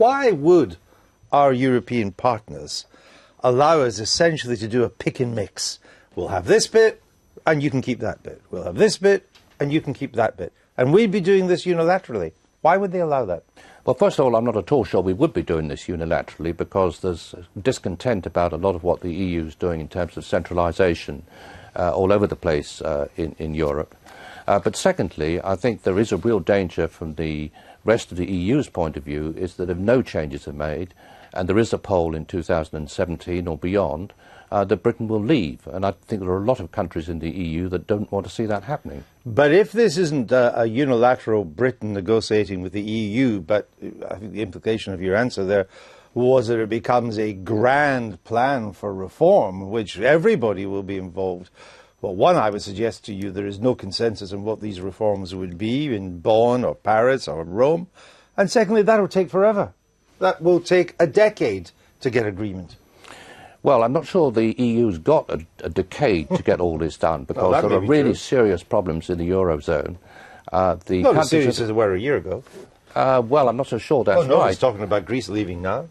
Why would our European partners allow us essentially to do a pick and mix? We'll have this bit, and you can keep that bit. We'll have this bit, and you can keep that bit. And we'd be doing this unilaterally. Why would they allow that? Well, first of all, I'm not at all sure we would be doing this unilaterally, because there's discontent about a lot of what the EU is doing in terms of centralisation all over the place in Europe. But secondly, I think there is a real danger from the rest of the EU's point of view is that if no changes are made, and there is a poll in 2017 or beyond, that Britain will leave. And I think there are a lot of countries in the EU that don't want to see that happening. But if this isn't a unilateral Britain negotiating with the EU, but I think the implication of your answer there was that it becomes a grand plan for reform, which everybody will be involved. Well, one, I would suggest to you there is no consensus on what these reforms would be in Bonn or Paris or Rome. And secondly, that will take forever. That will take a decade to get agreement. Well, I'm not sure the EU's got a decade to get all this done, because there are really serious problems in the Eurozone. Not as serious as they were a year ago. Well, I'm not so sure that's right. Nobody's talking about Greece leaving now.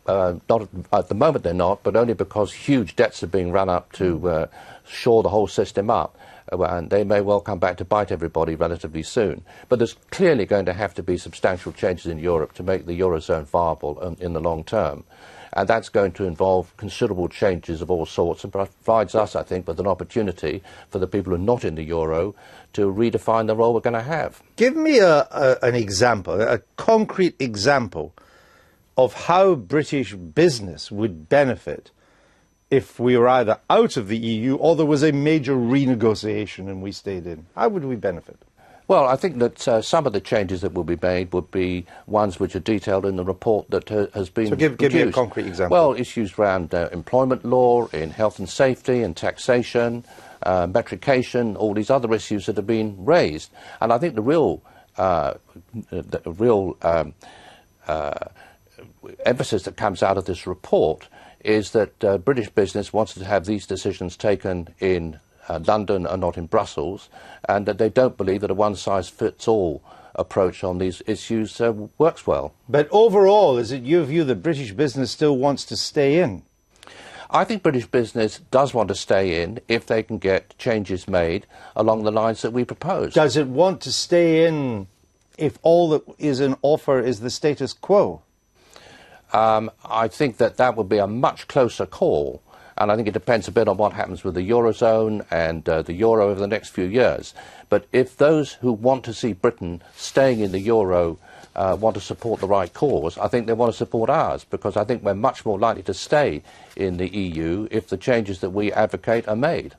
Not at the moment they're not, but only because huge debts are being run up to shore the whole system up. And they may well come back to bite everybody relatively soon. But there's clearly going to have to be substantial changes in Europe to make the Eurozone viable in the long term. And that's going to involve considerable changes of all sorts, and provides us, I think, with an opportunity for the people who are not in the Euro to redefine the role we're going to have. Give me an example, a concrete example of how British business would benefit if we were either out of the EU or there was a major renegotiation and we stayed in. How would we benefit? Well, I think that some of the changes that will be made would be ones which are detailed in the report that has been produced. Give me a concrete example. Well, issues around employment law, in health and safety and taxation, metrication, all these other issues that have been raised. And I think the real emphasis that comes out of this report is that British business wants to have these decisions taken in London and not in Brussels, and that they don't believe that a one-size-fits-all approach on these issues works well. But overall, is it your view that British business still wants to stay in? I think British business does want to stay in if they can get changes made along the lines that we propose. Does it want to stay in if all that is in offer is the status quo? I think that would be a much closer call. And I think it depends a bit on what happens with the Eurozone and the Euro over the next few years. But if those who want to see Britain staying in the Euro want to support the right cause, I think they want to support ours, because I think we're much more likely to stay in the EU if the changes that we advocate are made.